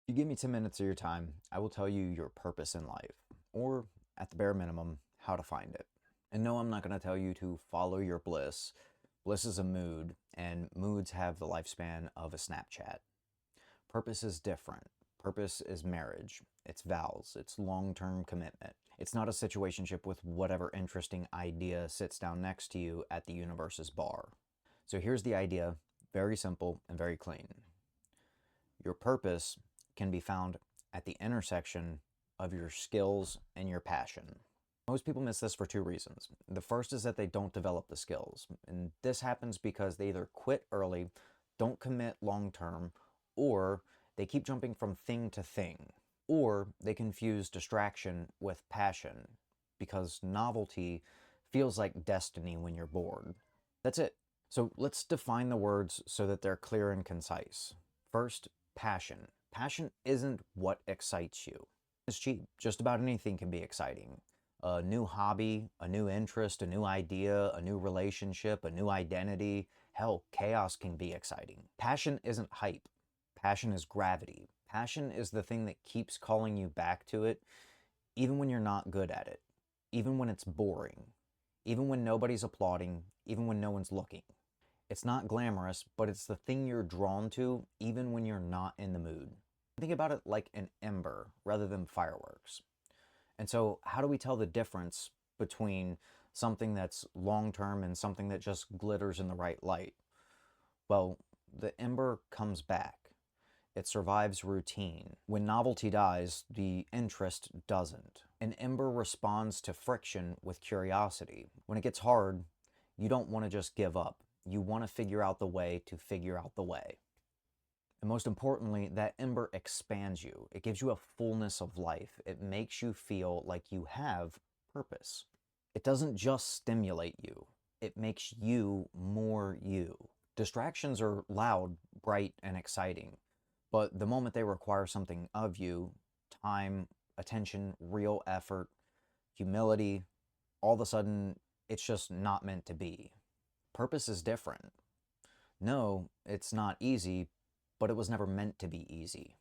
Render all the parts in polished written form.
You give me 10 minutes of your time, I will tell you your purpose in life, or at the bare minimum, how to find it. And no, I'm not going to tell you to follow your bliss. Bliss is a mood, and moods have the lifespan of a Snapchat. Purpose is different. Purpose is marriage. It's vows. It's long-term commitment. It's not a situationship with whatever interesting idea sits down next to you at the universe's bar. So here's the idea, very simple and very clean. Your purpose can be found at the intersection of your skills and your passion. Most people miss this for two reasons. The first is that they don't develop the skills, and this happens because they either quit early, don't commit long term, or they keep jumping from thing to thing, or they confuse distraction with passion because novelty feels like destiny when you're bored. That's it. So let's define the words so that they're clear and concise. First, passion. Passion isn't what excites you. It's cheap. Just about anything can be exciting. A new hobby, a new interest, a new idea, a new relationship, a new identity. Hell, chaos can be exciting. Passion isn't hype. Passion is gravity. Passion is the thing that keeps calling you back to it, even when you're not good at it, even when it's boring, even when nobody's applauding, even when no one's looking. It's not glamorous, but it's the thing you're drawn to even when you're not in the mood. Think about it like an ember rather than fireworks. And so how do we tell the difference between something that's long-term and something that just glitters in the right light? Well, the ember comes back. It survives routine. When novelty dies, the interest doesn't. An ember responds to friction with curiosity. When it gets hard, you don't want to just give up. You want to figure out the way to figure out the way. And most importantly, that ember expands you. It gives you a fullness of life. It makes you feel like you have purpose. It doesn't just stimulate you. It makes you more you. Distractions are loud, bright, and exciting. But the moment they require something of you, time, attention, real effort, humility, all of a sudden, it's just not meant to be. Purpose is different. No, it's not easy, but it was never meant to be easy.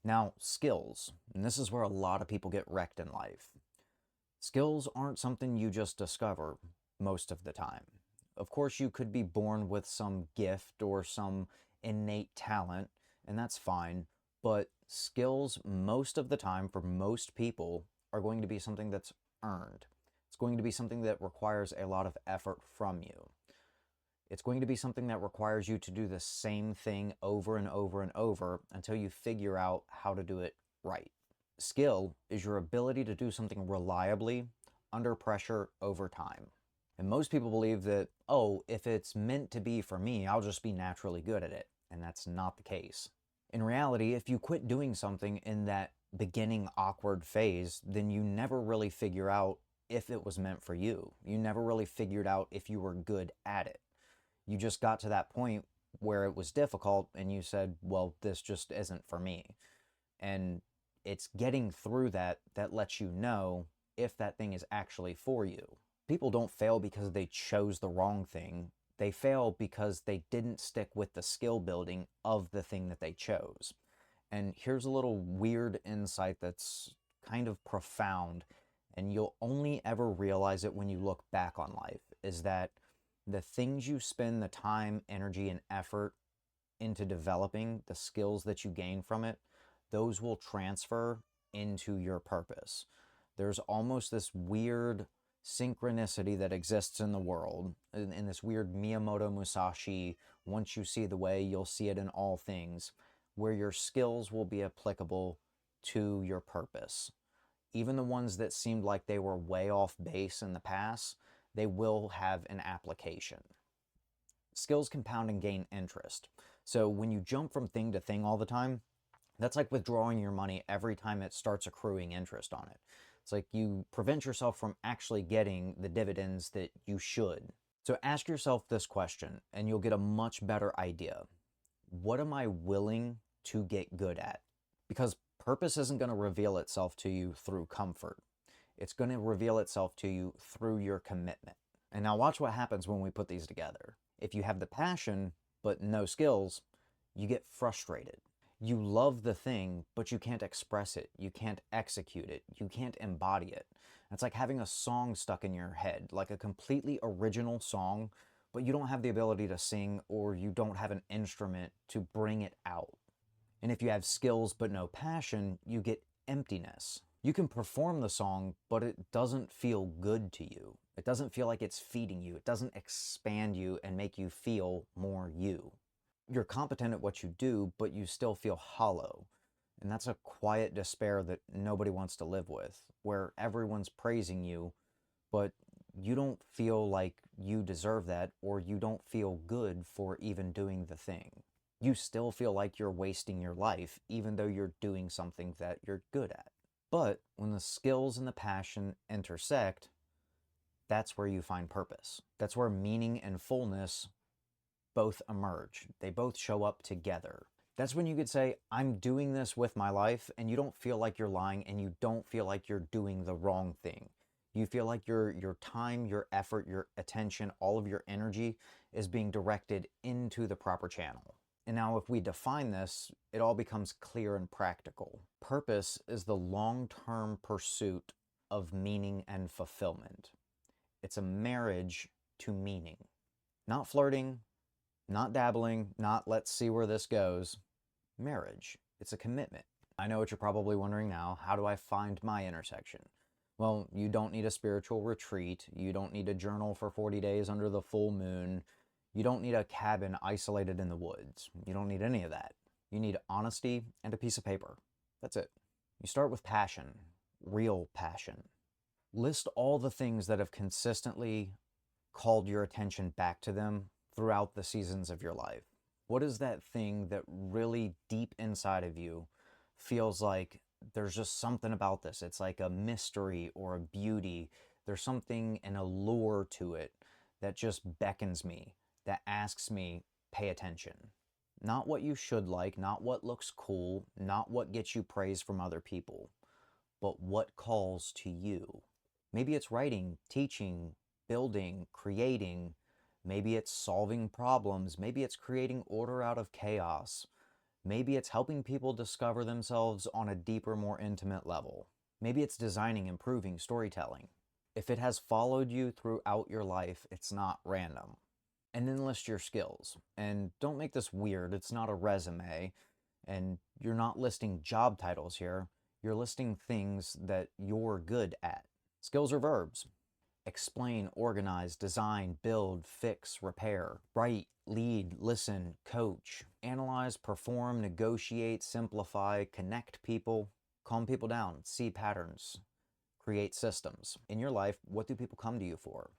Now, skills, and this is where a lot of people get wrecked in life. Skills aren't something you just discover most of the time. Of course, you could be born with some gift or some innate talent, and that's fine, but skills most of the time for most people are going to be something that's earned. It's going to be something that requires a lot of effort from you. It's going to be something that requires you to do the same thing over and over and over until you figure out how to do it right. Skill is your ability to do something reliably under pressure over time. And most people believe that, oh, if it's meant to be for me, I'll just be naturally good at it. And that's not the case. In reality, if you quit doing something in that beginning awkward phase, then you never really figure out if it was meant for you. You never really figured out if you were good at it. You just got to that point where it was difficult and you said, well, this just isn't for me. And it's getting through that lets you know if that thing is actually for you. People don't fail because they chose the wrong thing. They fail because they didn't stick with the skill building of the thing that they chose. And here's a little weird insight that's kind of profound, and you'll only ever realize it when you look back on life, is that the things you spend the time, energy, and effort into developing, the skills that you gain from it, those will transfer into your purpose. There's almost this weird synchronicity that exists in the world, in this weird Miyamoto Musashi, once you see the way, you'll see it in all things, where your skills will be applicable to your purpose. Even the ones that seemed like they were way off base in the past, they will have an application. Skills compound and gain interest. So when you jump from thing to thing all the time, that's like withdrawing your money every time it starts accruing interest on it. It's like you prevent yourself from actually getting the dividends that you should. So ask yourself this question and you'll get a much better idea. What am I willing to get good at? Because purpose isn't going to reveal itself to you through comfort. It's going to reveal itself to you through your commitment. And now watch what happens when we put these together. If you have the passion, but no skills, you get frustrated. You love the thing, but you can't express it. You can't execute it. You can't embody it. It's like having a song stuck in your head, like a completely original song, but you don't have the ability to sing, or you don't have an instrument to bring it out. And if you have skills but no passion, you get emptiness. You can perform the song, but it doesn't feel good to you. It doesn't feel like it's feeding you. It doesn't expand you and make you feel more you. You're competent at what you do, but you still feel hollow. And that's a quiet despair that nobody wants to live with, where everyone's praising you, but you don't feel like you deserve that, or you don't feel good for even doing the thing. You still feel like you're wasting your life, even though you're doing something that you're good at. But when the skills and the passion intersect, that's where you find purpose. That's where meaning and fullness both emerge. They both show up together. That's when you could say, I'm doing this with my life, and you don't feel like you're lying, and you don't feel like you're doing the wrong thing. You feel like your time, your effort, your attention, all of your energy is being directed into the proper channel. And now if we define this, it all becomes clear and practical. Purpose is the long-term pursuit of meaning and fulfillment. It's a marriage to meaning. Not flirting, not dabbling, not let's see where this goes. Marriage. It's a commitment. I know what you're probably wondering now. How do I find my intersection? Well, you don't need a spiritual retreat. You don't need a journal for 40 days under the full moon. You don't need a cabin isolated in the woods. You don't need any of that. You need honesty and a piece of paper. That's it. You start with passion, real passion. List all the things that have consistently called your attention back to them throughout the seasons of your life. What is that thing that really deep inside of you feels like there's just something about this? It's like a mystery or a beauty. There's something, an allure to it that just beckons me, that asks me, pay attention. Not what you should like, not what looks cool, not what gets you praise from other people, but what calls to you. Maybe it's writing, teaching, building, creating. Maybe it's solving problems. Maybe it's creating order out of chaos. Maybe it's helping people discover themselves on a deeper, more intimate level. Maybe it's designing, improving, storytelling. If it has followed you throughout your life, it's not random. And then list your skills. And don't make this weird. It's not a resume. And you're not listing job titles here. You're listing things that you're good at. Skills are verbs. Explain, organize, design, build, fix, repair, write, lead, listen, coach, analyze, perform, negotiate, simplify, connect people, calm people down, see patterns, create systems. In your life, what do people come to you for?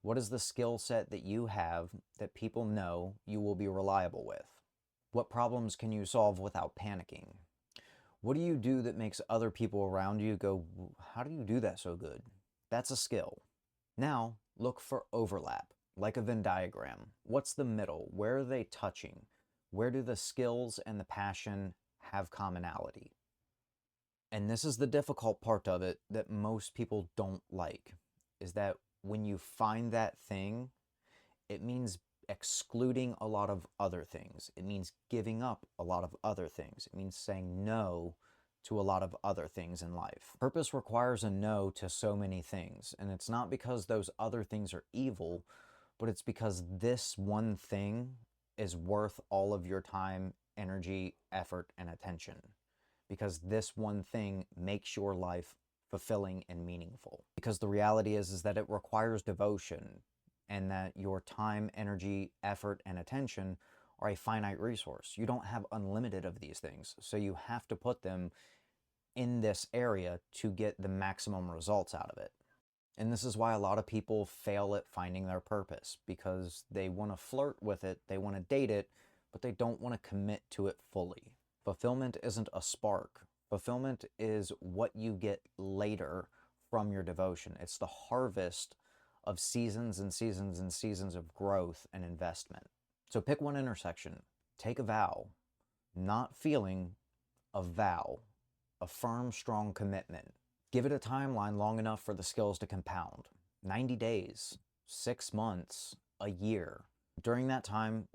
What is the skill set that you have that people know you will be reliable with? What problems can you solve without panicking? What do you do that makes other people around you go, how do you do that so good? That's a skill. Now, look for overlap, like a Venn diagram. What's the middle? Where are they touching? Where do the skills and the passion have commonality? And this is the difficult part of it that most people don't like, is that when you find that thing, it means excluding a lot of other things. It means giving up a lot of other things. It means saying no to a lot of other things in life. Purpose requires a no to so many things, and it's not because those other things are evil, but it's because this one thing is worth all of your time, energy, effort, and attention. Because this one thing makes your life fulfilling and meaningful. Because the reality is that it requires devotion, and that your time, energy, effort, and attention are a finite resource. You don't have unlimited of these things, so you have to put them in this area to get the maximum results out of it. And this is why a lot of people fail at finding their purpose, because they want to flirt with it, they want to date it, but they don't want to commit to it fully. Fulfillment isn't a spark. Fulfillment is what you get later from your devotion. It's the harvest of seasons and seasons and seasons of growth and investment. So pick one intersection. Take a vow. Not feeling, a vow. A firm, strong commitment. Give it a timeline long enough for the skills to compound. 90 days, 6 months, a year. During that time,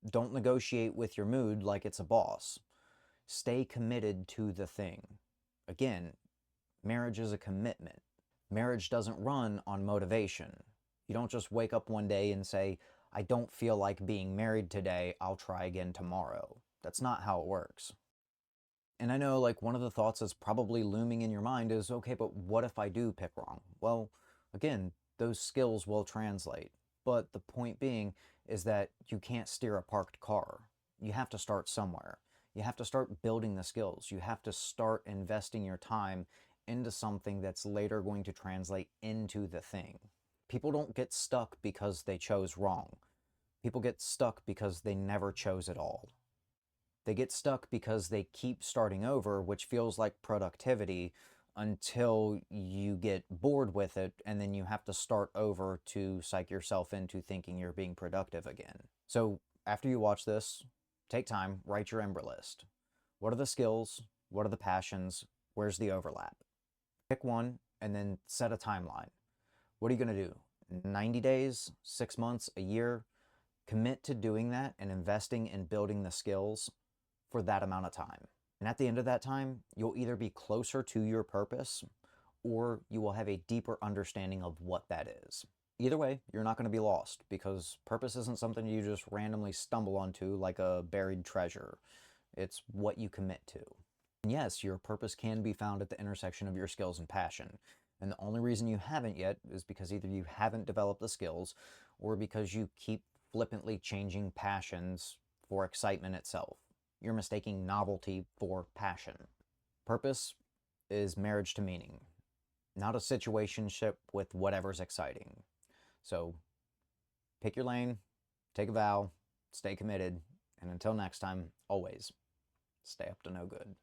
don't negotiate with your mood like it's a boss. Stay committed to the thing. Again, marriage is a commitment. Marriage doesn't run on motivation. You don't just wake up one day and say, I don't feel like being married today, I'll try again tomorrow. That's not how it works. And I know, like, one of the thoughts that's probably looming in your mind is, okay, but what if I do pick wrong? Well, again, those skills will translate. But the point being is that you can't steer a parked car. You have to start somewhere. You have to start building the skills. You have to start investing your time into something that's later going to translate into the thing. People don't get stuck because they chose wrong. People get stuck because they never chose at all. They get stuck because they keep starting over, which feels like productivity, until you get bored with it, and then you have to start over to psych yourself into thinking you're being productive again. So after you watch this, take time, write your Ember list. What are the skills? What are the passions? Where's the overlap? Pick one and then set a timeline. What are you going to do? 90 days, 6 months, a year? Commit to doing that and investing in building the skills for that amount of time. And at the end of that time, you'll either be closer to your purpose or you will have a deeper understanding of what that is. Either way, you're not going to be lost, because purpose isn't something you just randomly stumble onto like a buried treasure. It's what you commit to. And yes, your purpose can be found at the intersection of your skills and passion. And the only reason you haven't yet is because either you haven't developed the skills or because you keep flippantly changing passions for excitement itself. You're mistaking novelty for passion. Purpose is marriage to meaning, not a situationship with whatever's exciting. So pick your lane, take a vow, stay committed, and until next time, always stay up to no good.